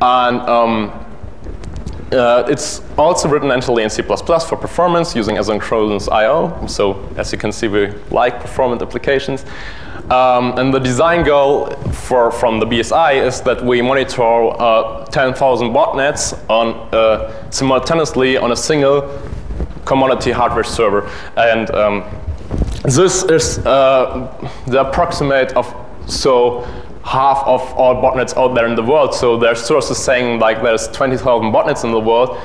And it's also written entirely in C++ for performance using asynchronous I/O. So as you can see, we like performant applications. And the design goal from the BSI is that we monitor 10,000 botnets simultaneously on a single commodity hardware server. And this is the approximate of half of all botnets out there in the world. So there's sources saying like there's 20,000 botnets in the world,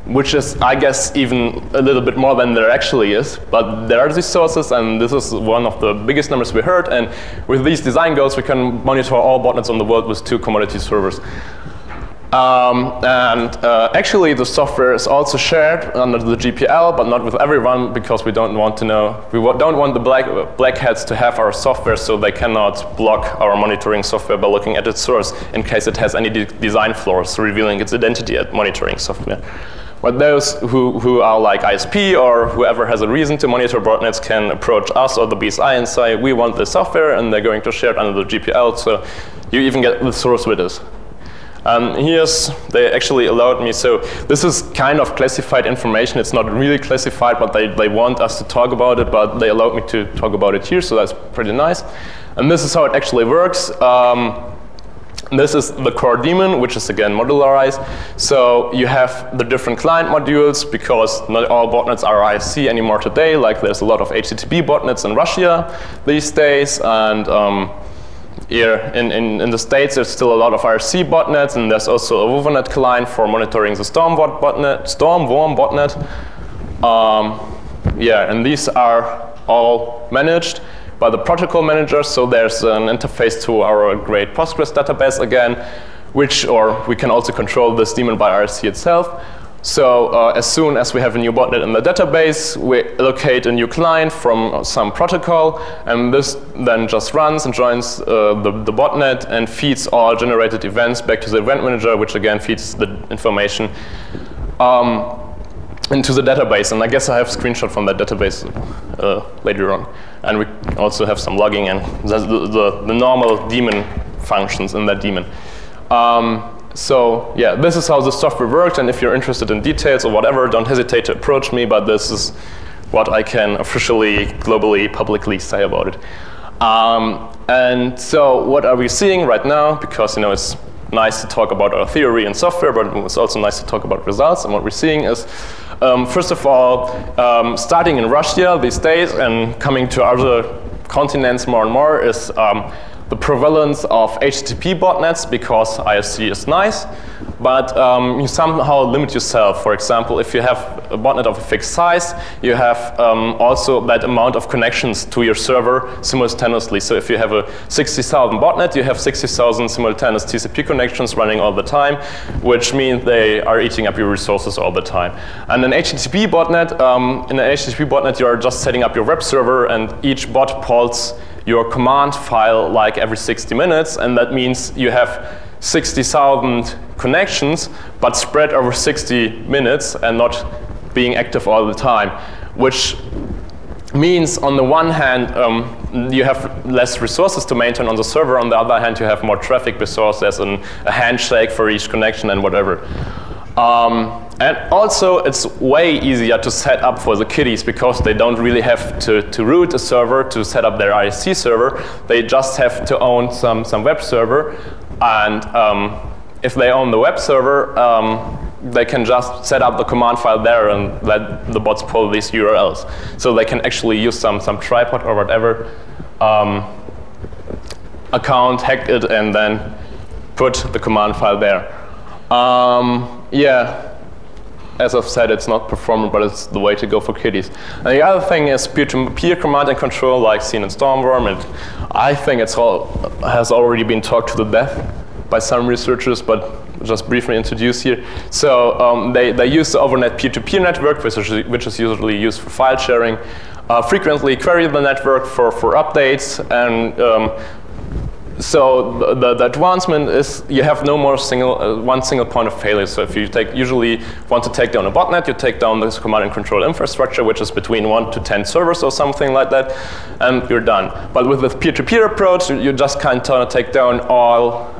which is, I guess, even a little bit more than there actually is. But there are these sources, and this is one of the biggest numbers we heard. And with these design goals, we can monitor all botnets on the world with 2 commodity servers. Actually, the software is also shared under the GPL, but not with everyone, because we don't want to know. We don't want the black hats to have our software, so they cannot block our monitoring software by looking at its source in case it has any design flaws, revealing its identity at monitoring software. But those who are like ISP or whoever has a reason to monitor botnets can approach us or the BSI and say, we want the software, and they're going to share it under the GPL, so you even get the source with us. They actually allowed me, so this is kind of classified information. It's not really classified, but they want us to talk about it, but they allowed me to talk about it here, so that's pretty nice. And this is how it actually works. This is the core daemon, which is again modularized. So you have the different client modules, because not all botnets are IRC anymore today. Like there's a lot of HTTP botnets in Russia these days, and here in the States, there's still a lot of IRC botnets, and there's also a WovaNet client for monitoring the Stormworm botnet. And these are all managed by the protocol manager. So there's an interface to our great Postgres database again, we can also control this daemon by IRC itself. So as soon as we have a new botnet in the database, we allocate a new client from some protocol, and this then just runs and joins the botnet and feeds all generated events back to the event manager, which again feeds the information into the database. And I guess I have a screenshot from that database later on. And we also have some logging and the normal daemon functions in that daemon. So yeah, this is how the software works, and if you're interested in details or whatever, don't hesitate to approach me, but this is what I can officially, globally, publicly say about it. And so what are we seeing right now? Because it's nice to talk about our theory and software, but it's also nice to talk about results. And what we're seeing is, first of all, starting in Russia these days and coming to other continents more and more is the prevalence of HTTP botnets, because IRC is nice, but you somehow limit yourself. For example, if you have a botnet of a fixed size, you have also that amount of connections to your server simultaneously. So if you have a 60,000 botnet, you have 60,000 simultaneous TCP connections running all the time, which means they are eating up your resources all the time. And an HTTP botnet, in an HTTP botnet, you are just setting up your web server, and each bot polls your command file like every 60 minutes, and that means you have 60,000 connections, but spread over 60 minutes and not being active all the time, which means on the one hand you have less resources to maintain on the server, on the other hand you have more traffic resources and a handshake for each connection and whatever. And also, it's way easier to set up for the kiddies, because they don't really have to root a server to set up their IRC server. They just have to own some web server. And if they own the web server, they can just set up the command file there and let the bots pull these URLs. So they can actually use some tripod or whatever account, hack it, and then put the command file there. As I've said, it's not performant, but it's the way to go for kiddies. And the other thing is peer-to-peer command and control, like seen in Stormworm, and I think has already been talked to the death by some researchers, but just briefly introduce here. So they use the overnet peer-to-peer network, which is usually used for file sharing, frequently query the network for updates, and So the advancement is you have no more one single point of failure. So if you usually want to take down a botnet, you take down this command and control infrastructure, which is between 1 to 10 servers or something like that, and you're done. But with this peer-to-peer approach, you just can't take down all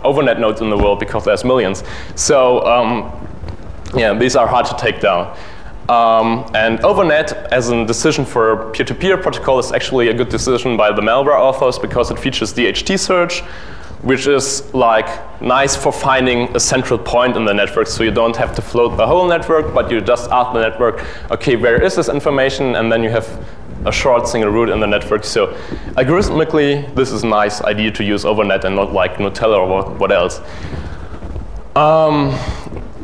overnet nodes in the world because there's millions. So yeah, these are hard to take down. And overnet as a decision for a peer-to-peer protocol is actually a good decision by the malware authors because it features DHT search, which is like nice for finding a central point in the network. So you don't have to float the whole network, but you just ask the network, okay, where is this information? And then you have a short single route in the network. So algorithmically, this is a nice idea to use overnet and not like Gnutella or what else.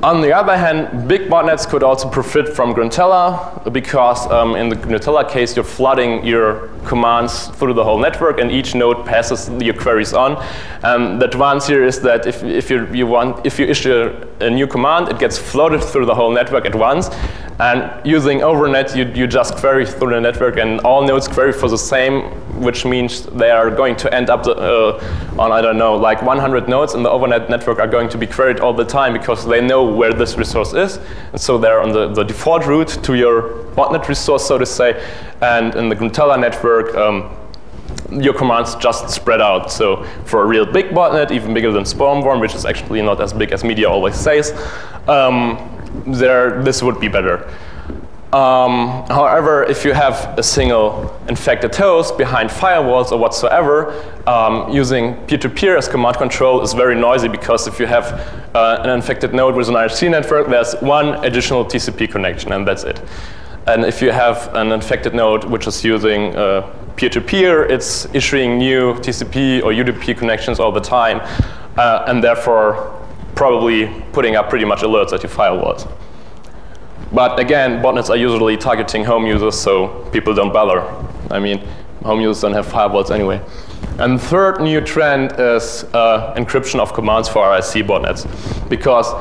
On the other hand, big botnets could also profit from Gnutella because in the Gnutella case, you're flooding your commands through the whole network and each node passes your queries on. The advance here is that if you issue a new command, it gets floated through the whole network at once. And using overnet, you just query through the network and all nodes query for the same, which means they are going to end up on, I don't know, like 100 nodes in the overnet network are going to be queried all the time because they know where this resource is. And so they're on the default route to your botnet resource, so to say. And in the Gnutella network, your commands just spread out. So for a real big botnet, even bigger than Swarmworm, which is actually not as big as media always says, this would be better. However, if you have a single infected host behind firewalls or whatsoever, using peer-to-peer as command control is very noisy because if you have an infected node with an IRC network, there's one additional TCP connection and that's it. And if you have an infected node which is using peer-to-peer, it's issuing new TCP or UDP connections all the time, and therefore probably putting up pretty much alerts at your firewalls. But again, botnets are usually targeting home users, so people don't bother. I mean, home users don't have firewalls anyway. And the third new trend is encryption of commands for IRC botnets. Because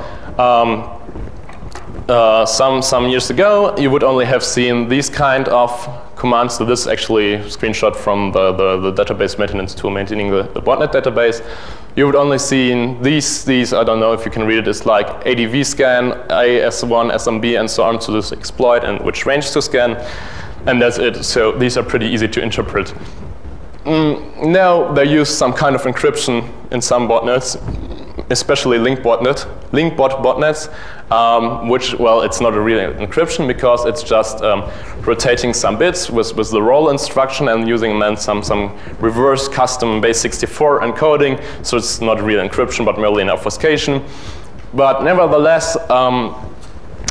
some years ago, you would only have seen these kind of commands. So this is actually a screenshot from the database maintenance tool maintaining the botnet database. You would only see these, I don't know if you can read it, it's like ADV scan, AS1, SMB, and so on to this exploit and which range to scan, and that's it. So these are pretty easy to interpret. Now they use some kind of encryption in some botnets, especially linkbot botnets, which, well, it's not a real encryption because it's just rotating some bits with the roll instruction and using then some reverse custom base64 encoding. So it's not a real encryption, but merely an obfuscation. But nevertheless,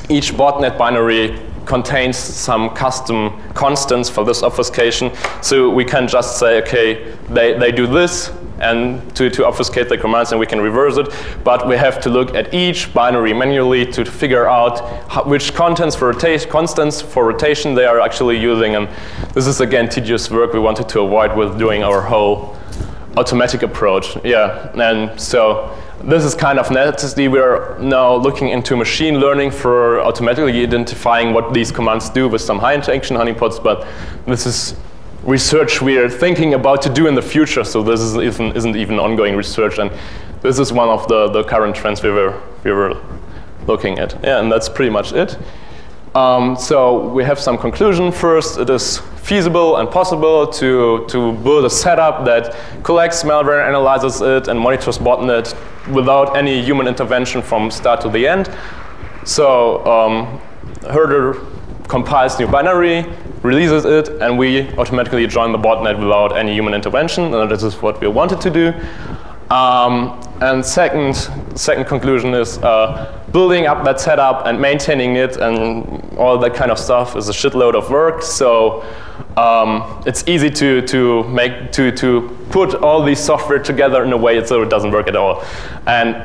each botnet binary contains some custom constants for this obfuscation. So we can just say, okay, they do this, and to obfuscate the commands, and we can reverse it. But we have to look at each binary manually to figure out which constants for rotation they are actually using. And this is, again, tedious work we wanted to avoid with doing our whole automatic approach. Yeah, and so this is kind of necessity. We're now looking into machine learning for automatically identifying what these commands do with some high interaction honeypots, but this is research we're thinking about to do in the future, so this isn't even ongoing research, and this is one of the current trends we were looking at. Yeah, and that's pretty much it. So we have some conclusion. First, it is feasible and possible to build a setup that collects malware, analyzes it, and monitors botnet without any human intervention from start to the end. So Herder compiles new binary, releases it, and we automatically join the botnet without any human intervention, and this is what we wanted to do. And second conclusion is building up that setup and maintaining it and all that kind of stuff is a shitload of work. So it's easy to put all these software together in a way so it doesn't work at all. And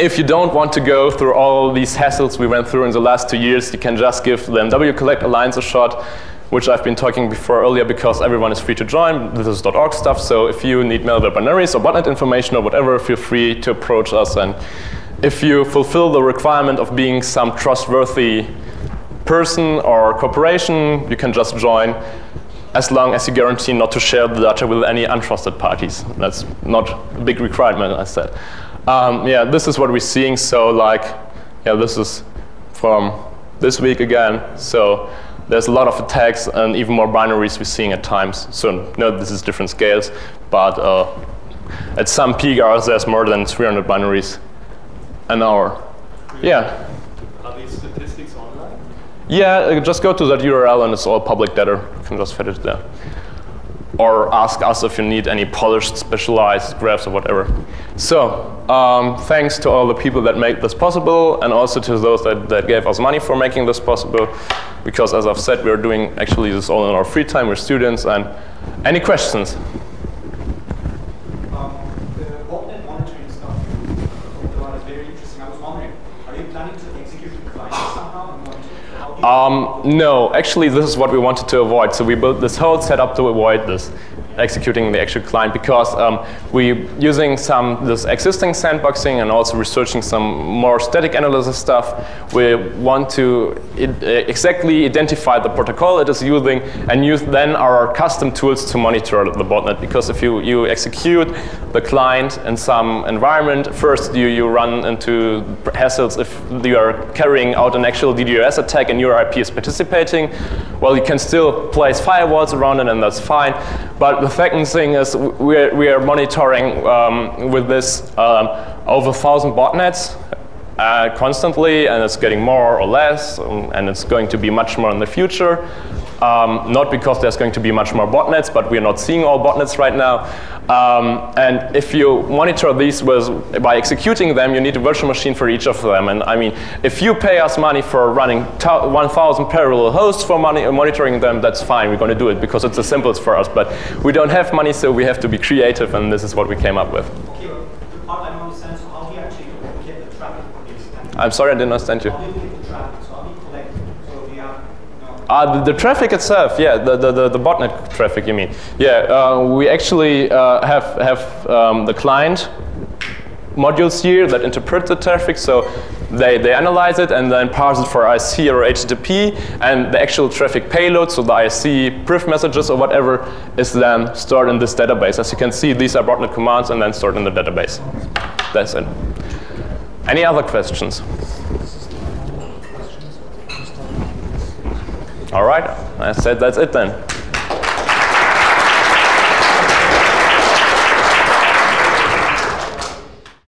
if you don't want to go through all these hassles we went through in the last 2 years, you can just give the MWCollect Alliance a shot, which I've been talking before earlier because everyone is free to join. This is .org stuff, so if you need malware binaries or botnet information or whatever, feel free to approach us. And if you fulfill the requirement of being some trustworthy person or corporation, you can just join. as long as you guarantee not to share the data with any untrusted parties. That's not a big requirement, I said. Yeah, this is what we're seeing. So like, yeah, this is from this week again. So there's a lot of attacks and even more binaries we're seeing at times. So no, this is different scales, but at some peak hours there's more than 300 binaries an hour. Yeah. Are these statistics online? Yeah, just go to that URL and it's all public data. You can just fetch it there. Or ask us if you need any polished, specialized graphs or whatever. So, thanks to all the people that made this possible, and also to those that gave us money for making this possible. Because as I've said, we're doing actually this all in our free time. We're students. And any questions? The botnet monitoring stuff you talked about is very interesting. I was wondering, are you planning to execute the client somehow? No, actually this is what we wanted to avoid. So we built this whole setup to avoid this, executing the actual client, because we're using this existing sandboxing and also researching some more static analysis stuff. We want to exactly identify the protocol it is using and use then our custom tools to monitor the botnet. Because if you execute the client in some environment, first you run into hassles if you are carrying out an actual DDoS attack and your IP is participating. Well, you can still place firewalls around it and that's fine. But the second thing is we are monitoring with this over 1,000 botnets constantly, and it's getting more or less, and it's going to be much more in the future. Not because there's going to be much more botnets, but we're not seeing all botnets right now. And if you monitor these by executing them, you need a virtual machine for each of them. And I mean, if you pay us money for running 1,000 parallel hosts for monitoring them, that's fine. We're going to do it because it's the simplest for us. But we don't have money, so we have to be creative, and this is what we came up with. Okay, the part I don't understand, so how do you actually get the traffic for this? I'm sorry, I didn't understand you. How do you get the traffic? So how do you collect? So do you have, the traffic itself, yeah, the botnet traffic, you mean? Yeah, we actually have the client modules here that interpret the traffic, so they analyze it and then parse it for ISC or HTTP, and the actual traffic payload, so the ISC priv messages or whatever, is then stored in this database. As you can see, these are botnet commands and then stored in the database. That's it. Any other questions? All right, I said that's it then.